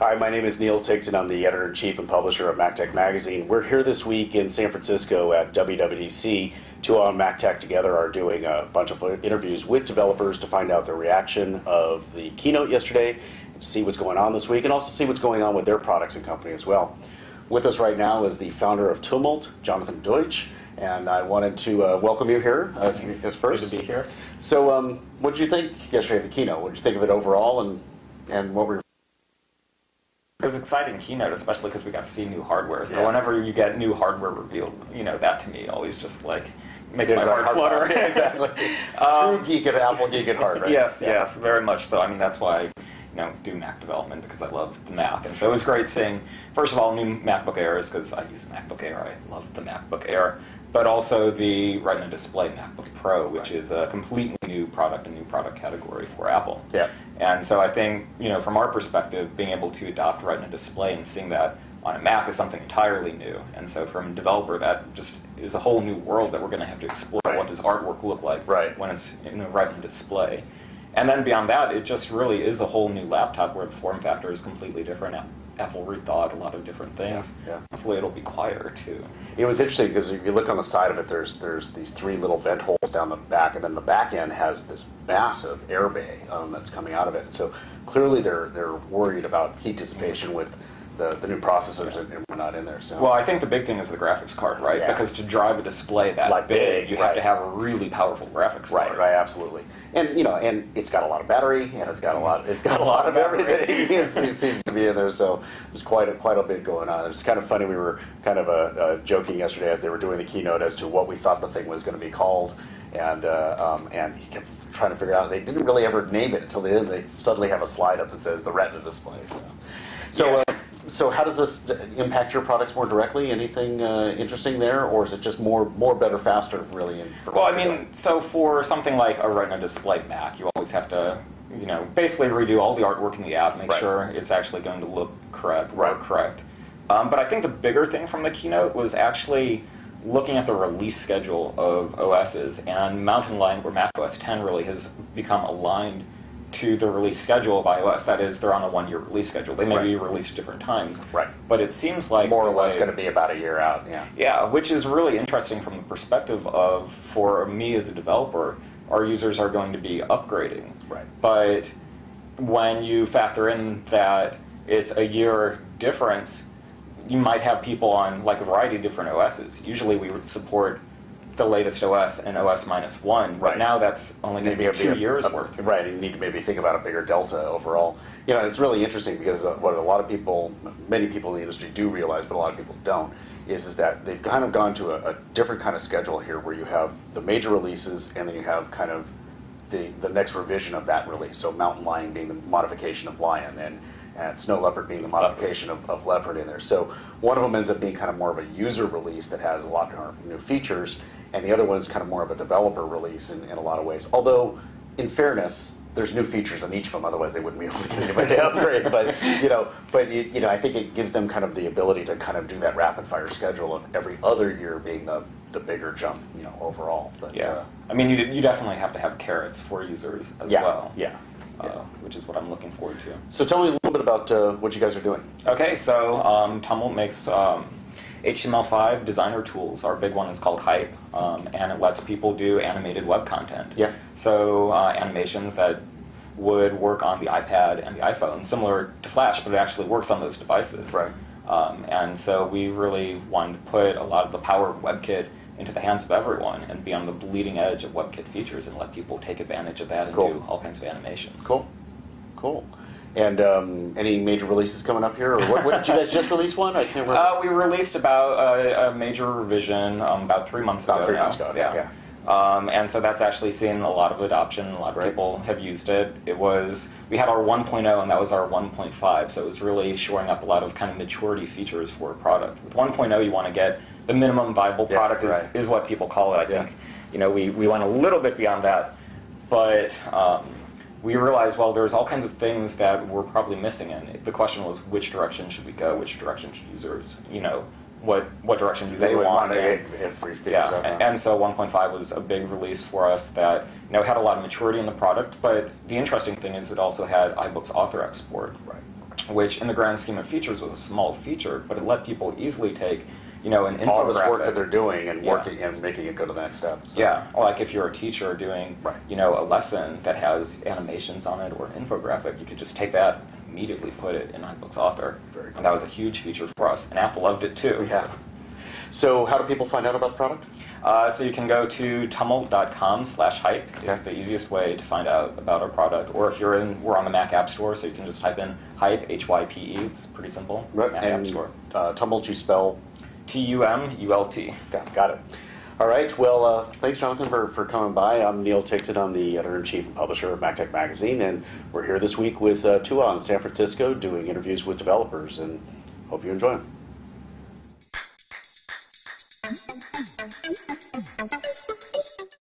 Hi, my name is Neil Ticktin. I'm the editor-in-chief and publisher of MacTech Magazine. We're here this week in San Francisco at WWDC. Two on MacTech together are doing a bunch of interviews with developers to find out their reaction of the keynote yesterday, to see what's going on this week, and also see what's going on with their products and company as well. With us right now is the founder of Tumult, Jonathan Deutsch, and I wanted to welcome you here as first. Good to be here. So what did you think yesterday of the keynote? What did you think of it overall, and what were It was an exciting keynote, especially because we got to see new hardware. So whenever you get new hardware revealed, that to me always just like makes my heart flutter. Exactly. True geek at Apple, geek at heart, right? Yes, very much so. I mean, that's why I do Mac development, because I love the Mac. And so it was great seeing, first of all, new MacBook Airs, because I use a MacBook Air. I love the MacBook Air. But also the Retina display MacBook Pro, which is a completely new product, a new product category for Apple. Yeah. And so I think, from our perspective, being able to adopt Retina display and seeing that on a Mac is something entirely new. And so from a developer, that just is a whole new world that we're going to have to explore. Right. What does artwork look like when it's in a Retina display? And then beyond that, it just really is a whole new laptop where the form factor is completely different. Apple rethought a lot of different things. Yeah. Hopefully it'll be quieter too. It was interesting because if you look on the side of it, there's these three little vent holes down the back, and then the back end has this massive air bay that's coming out of it. So clearly they're worried about heat dissipation with the new processors and whatnot in there. So. Well, I think the big thing is the graphics card, right? Yeah. Because to drive a display that big, you have to have a really powerful graphics card. Right, absolutely. And and it's got a lot of battery, and it's got a lot of everything. It seems to be in there. So there's quite a bit going on. It's kind of funny. We were kind of joking yesterday as they were doing the keynote as to what we thought the thing was going to be called. And he kept trying to figure out. They didn't really ever name it until the end. They suddenly have a slide up that says the Retina display. So how does this impact your products more directly? Anything interesting there, or is it just more, better, faster, really? Well, I mean, so for something like a Retina display Mac, you always have to, basically redo all the artwork in the app, make sure it's actually going to look correct, work correct. But I think the bigger thing from the keynote was actually looking at the release schedule of OSs, and Mountain Lion, where Mac OS X really has become aligned to the release schedule of iOS. That is, they're on a one-year release schedule. They may be released at different times. Right. But it seems like more or less going to be about a year out. Yeah. Yeah, which is really interesting from the perspective of, for me as a developer, our users are going to be upgrading. Right. But when you factor in that it's a year difference, you might have people on like a variety of different OSs. Usually we would support the latest OS and OS -1, but now that's only going to be 2 years worth. Right, you need to maybe think about a bigger delta overall. It's really interesting because what a lot of people, many people in the industry do realize, but a lot of people don't, is that they've kind of gone to a different kind of schedule here where you have the major releases and then you have kind of the next revision of that release. So Mountain Lion being the modification of Lion, and Snow Leopard being the modification of Leopard in there. So one of them ends up being kind of more of a user release that has a lot more new features, and the other one is kind of more of a developer release in a lot of ways. Although, in fairness, there's new features on each of them, otherwise they wouldn't be able to get anybody to upgrade. But I think it gives them kind of the ability to kind of do that rapid fire schedule of every other year being the bigger jump, overall. But, I mean, you definitely have to have carrots for users as well. Yeah. Which is what I'm looking forward to. So tell me a little bit about what you guys are doing. Okay, so Tumult makes HTML5 designer tools. Our big one is called Hype, and it lets people do animated web content. Yeah. So animations that would work on the iPad and the iPhone, similar to Flash, but it actually works on those devices. Right. And so we really wanted to put a lot of the power of WebKit into the hands of everyone and be on the bleeding edge of WebKit features and let people take advantage of that and do all kinds of animations. Cool. And any major releases coming up here? Or what did you guys just release one? I can't remember. We released about a major revision about 3 months ago. About 3 months ago, yeah. And so that's actually seen a lot of adoption. A lot of people have used it. We had our 1.0 and that was our 1.5, so it was really shoring up a lot of kind of maturity features for a product. With 1.0, you want to get the minimum viable product is what people call it. I think we went a little bit beyond that, but we realized, well, there's all kinds of things that we're probably missing in. The question was, which direction should we go? Which direction should users, what direction do they want? And so 1.5 was a big release for us that had a lot of maturity in the product, but the interesting thing is it also had iBooks author export. Right. which in the grand scheme of features was a small feature, but it let people easily take, an infographic. All this work that they're doing and Yeah. working and making it go to the next step. So. Yeah, like if you're a teacher doing, Right. a lesson that has animations on it or an infographic, you could just take that and immediately put it in iBooks Author. Very cool. And that was a huge feature for us, and Apple loved it too. Yeah. So how do people find out about the product? So you can go to tumult.com/hype. It's the easiest way to find out about our product. Or if we're on the Mac App Store, so you can just type in hype, HYPE. It's pretty simple. Right. Mac And App Store. Tumult, you spell? TUMULT. Got it. All right. Well, thanks, Jonathan, for coming by. I'm Neil Ticktin. I'm the editor-in-chief and publisher of MacTech Magazine, and we're here this week with Tua in San Francisco doing interviews with developers, and hope you enjoy them.